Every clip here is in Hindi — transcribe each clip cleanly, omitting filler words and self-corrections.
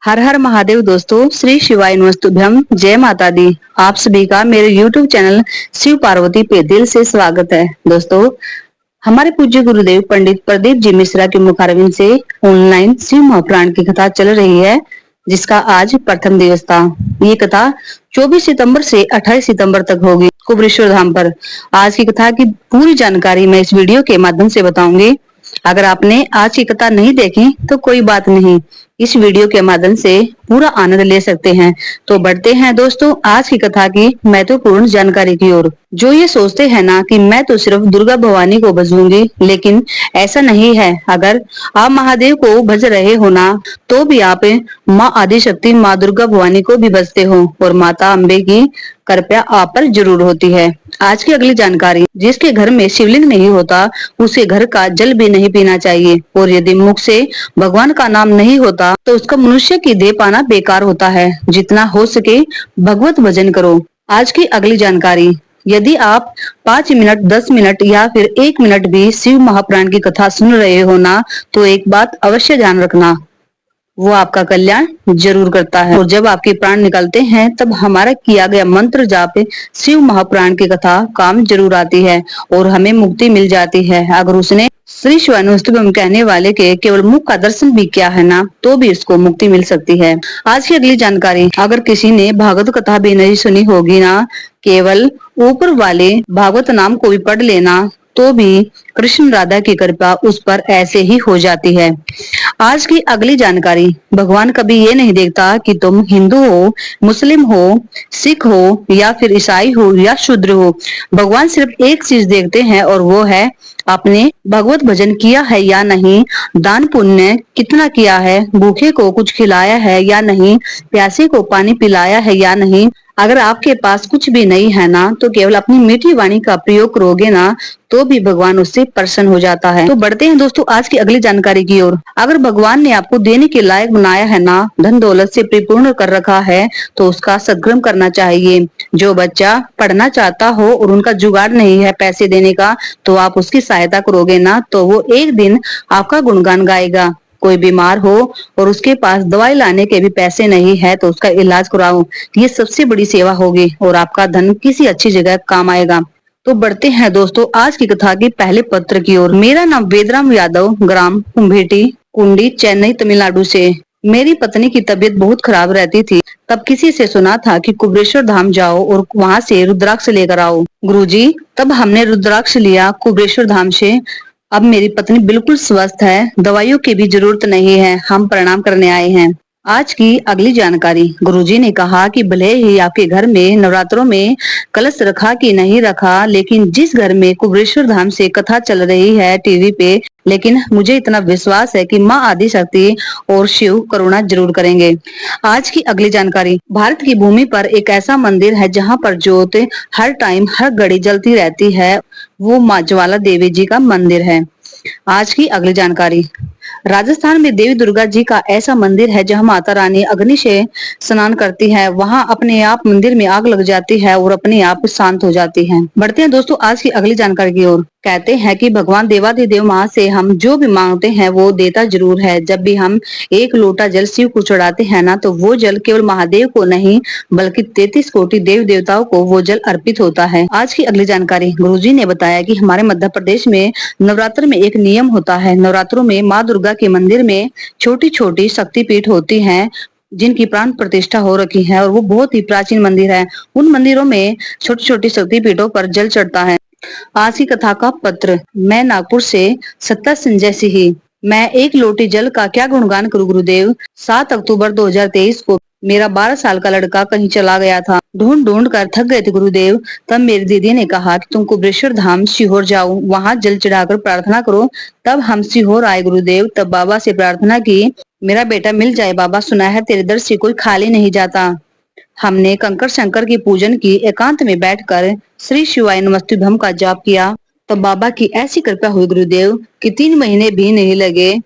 हर हर महादेव दोस्तों, श्री शिवाय नमस्तुभ्यम। जय माता दी। आप सभी का मेरे YouTube चैनल शिव पार्वती पे दिल से स्वागत है। दोस्तों, हमारे पूज्य गुरुदेव पंडित प्रदीप जी मिश्रा के मुखारविंद से ऑनलाइन शिव महापुराण की कथा चल रही है, जिसका आज प्रथम दिवस था। ये कथा 24 सितंबर से 28 सितंबर तक होगी कुबरेश्वर धाम पर। आज की कथा की पूरी जानकारी मैं इस वीडियो के माध्यम से बताऊंगी। अगर आपने आज की कथा नहीं देखी तो कोई बात नहीं, इस वीडियो के माध्यम से पूरा आनंद ले सकते हैं। तो बढ़ते हैं दोस्तों आज की कथा की महत्वपूर्ण जानकारी की ओर। जो ये सोचते हैं ना कि मैं तो सिर्फ दुर्गा भवानी को भजूंगी, लेकिन ऐसा नहीं है। अगर आप महादेव को भज रहे हो ना, तो भी आप माँ आदिशक्ति माँ दुर्गा भवानी को भी भजते हो और माता अम्बे की कृपया आप पर जरूर होती है। आज की अगली जानकारी, जिसके घर में शिवलिंग नहीं होता उसके घर का जल भी नहीं पीना चाहिए, और यदि मुख से भगवान का नाम नहीं होता तो उसका मनुष्य की देह पाना बेकार होता है। जितना हो सके भगवत भजन करो। आज की अगली जानकारी, यदि आप 5 मिनट 10 मिनट या फिर 1 मिनट भी शिव महापुराण की कथा सुन रहे हो ना, तो एक बात अवश्य ध्यान रखना, वो आपका कल्याण जरूर करता है। और जब आपके प्राण निकलते हैं तब हमारा किया गया मंत्र जाप शिव महापुराण की कथा काम जरूर आती है और हमें मुक्ति मिल जाती है। अगर उसने श्री शिवानुस्तुभम कहने वाले के केवल मुख का दर्शन भी किया है ना, तो भी उसको मुक्ति मिल सकती है। आज की अगली जानकारी, अगर किसी ने भागवत कथा भी नहीं सुनी होगी ना, केवल ऊपर वाले भागवत नाम को भी पढ़ लेना, तो भी कृष्ण राधा की कृपा उस पर ऐसे ही हो जाती है। आज की अगली जानकारी, भगवान कभी ये नहीं देखता कि तुम हिंदू हो, मुस्लिम हो, सिख हो या फिर ईसाई हो या शूद्र हो। भगवान सिर्फ एक चीज देखते हैं और वो है आपने भगवत भजन किया है या नहीं, दान पुण्य कितना किया है, भूखे को कुछ खिलाया है या नहीं, प्यासे को पानी पिलाया है या नहीं। अगर आपके पास कुछ भी नहीं है ना, तो केवल अपनी मीठी वाणी का प्रयोग करोगे ना, तो भी भगवान उससे प्रसन्न हो जाता है। तो बढ़ते हैं दोस्तों आज की अगली जानकारी की ओर। अगर भगवान ने आपको देने के लायक बनाया है ना, धन दौलत से परिपूर्ण कर रखा है, तो उसका सद्गुण करना चाहिए। जो बच्चा पढ़ना चाहता हो और उनका जुगाड़ नहीं है पैसे देने का, तो आप उसकी सहायता करोगे ना, तो वो एक दिन आपका गुणगान गाएगा। कोई बीमार हो और उसके पास दवाई लाने के भी पैसे नहीं है, तो उसका इलाज कराओ। ये सबसे बड़ी सेवा होगी और आपका धन किसी अच्छी जगह काम आएगा। तो बढ़ते हैं दोस्तों आज की कथा की पहले पत्र की ओर। मेरा नाम वेदराम यादव, ग्राम कुंभेटी, कुंडी, चेन्नई, तमिलनाडु से। मेरी पत्नी की तबीयत बहुत खराब रहती थी। तब किसी से सुना था कि कुबरेश्वर धाम जाओ और वहां से रुद्राक्ष लेकर आओ। गुरुजी, तब हमने रुद्राक्ष लिया कुबरेश्वर धाम से। अब मेरी पत्नी बिल्कुल स्वस्थ है, दवाइयों की भी जरूरत नहीं है। हम प्रणाम करने आए हैं। आज की अगली जानकारी, गुरुजी ने कहा कि भले ही आपके घर में नवरात्रों में कलश रखा कि नहीं रखा, लेकिन जिस घर में कुबरेश्वर धाम से कथा चल रही है टीवी पे, लेकिन मुझे इतना विश्वास है कि माँ आदिशक्ति और शिव करुणा जरूर करेंगे। आज की अगली जानकारी, भारत की भूमि पर एक ऐसा मंदिर है जहाँ पर ज्योत हर टाइम हर घड़ी जलती रहती है, वो माँ ज्वाला देवी जी का मंदिर है। आज की अगली जानकारी, राजस्थान में देवी दुर्गा जी का ऐसा मंदिर है जहां माता रानी अग्नि से स्नान करती है। वहां अपने आप मंदिर में आग लग जाती है और अपने आप शांत हो जाती है। बढ़ते हैं दोस्तों आज की अगली जानकारी की ओर। कहते हैं कि भगवान देवाधिदेव माँ से हम जो भी मांगते हैं वो देता जरूर है। जब भी हम एक लोटा जल शिव को चढ़ाते हैं ना, तो वो जल केवल महादेव को नहीं बल्कि 33 कोटि देव देवताओं को वो जल अर्पित होता है। आज की अगली जानकारी, गुरुजी ने बताया कि हमारे मध्य प्रदेश में नवरात्र में एक नियम होता है। नवरात्रों में माँ दुर्गा के मंदिर में छोटी छोटी शक्तिपीठ होती हैं, जिनकी प्राण प्रतिष्ठा हो रखी है, और वो बहुत ही प्राचीन मंदिर है। उन मंदिरों में छोटी छोटी शक्तिपीठों पर जल चढ़ता है। आज की कथा का पत्र, मैं नागपुर से सत्ता संजय सिंह। मैं एक लोटे जल का क्या गुणगान करूं गुरुदेव। 7 अक्टूबर 2023 को मेरा 12 साल का लड़का कहीं चला गया था। ढूंढ ढूंढ कर थक गए थे गुरुदेव। तब मेरी दीदी ने कहा कि तुम कुबरेश्वर धाम सीहोर जाओ, वहां जल चढ़ाकर प्रार्थना करो। तब हम सीहोर आए गुरुदेव। तब बाबा से प्रार्थना की, मेरा बेटा मिल जाए बाबा, सुना है तेरे दर से कोई खाली नहीं जाता। हमने कंकर शंकर की पूजन की, एकांत में बैठकर श्री शिवाय नमस्तुभ्यम का जाप किया। तो बाबा की ऐसी कृपा हुई गुरुदेव कि 3 महीने भी नहीं लगे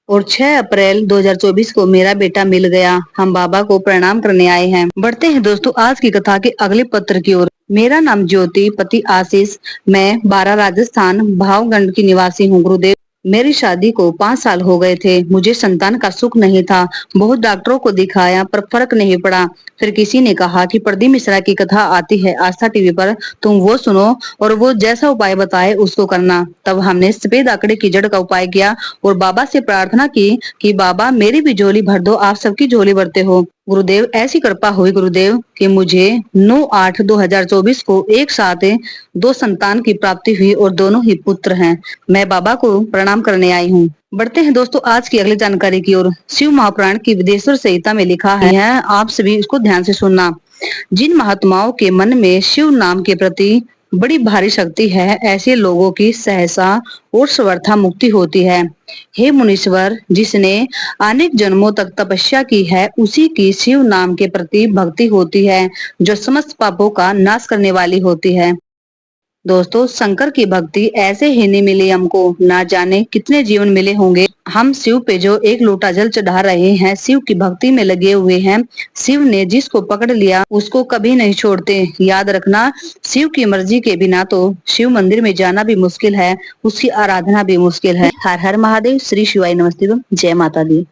और 6 अप्रैल 2024 को मेरा बेटा मिल गया। हम बाबा को प्रणाम करने आए हैं। बढ़ते हैं दोस्तों आज की कथा के अगले पत्र की ओर। मेरा नाम ज्योति, पति आशीष, मैं 12 राजस्थान भावगंड की निवासी हूँ गुरुदेव। मेरी शादी को 5 साल हो गए थे। मुझे संतान का सुख नहीं था। बहुत डॉक्टरों को दिखाया पर फर्क नहीं पड़ा। फिर किसी ने कहा कि प्रदीप मिश्रा की कथा आती है आस्था टीवी पर, तुम वो सुनो और वो जैसा उपाय बताए उसको करना। तब हमने सफेद आंकड़े की जड़ का उपाय किया और बाबा से प्रार्थना की कि बाबा मेरी भी झोली भर दो, आप सबकी झोली भरते हो। गुरुदेव ऐसी कृपा हुई गुरुदेव कि मुझे 9/8/2024 को एक साथ 2 संतान की प्राप्ति हुई और दोनों ही पुत्र हैं। मैं बाबा को प्रणाम करने आई हूँ। बढ़ते हैं दोस्तों आज की अगली जानकारी की ओर। शिव महापुराण की विदेश्वर संहिता में लिखा है, आप सभी इसको ध्यान से सुनना। जिन महात्माओं के मन में शिव नाम के प्रति बड़ी भारी शक्ति है, ऐसे लोगों की सहसा और सर्वथा मुक्ति होती है। हे मुनीश्वर, जिसने अनेक जन्मों तक तपस्या की है, उसी की शिव नाम के प्रति भक्ति होती है, जो समस्त पापों का नाश करने वाली होती है। दोस्तों शंकर की भक्ति ऐसे ही नहीं मिली हमको, ना जाने कितने जीवन मिले होंगे। हम शिव पे जो एक लोटा जल चढ़ा रहे हैं, शिव की भक्ति में लगे हुए हैं। शिव ने जिसको पकड़ लिया उसको कभी नहीं छोड़ते। याद रखना, शिव की मर्जी के बिना तो शिव मंदिर में जाना भी मुश्किल है, उसकी आराधना भी मुश्किल है। हर हर महादेव। श्री शिवाय नमस्ते। जय माता दी।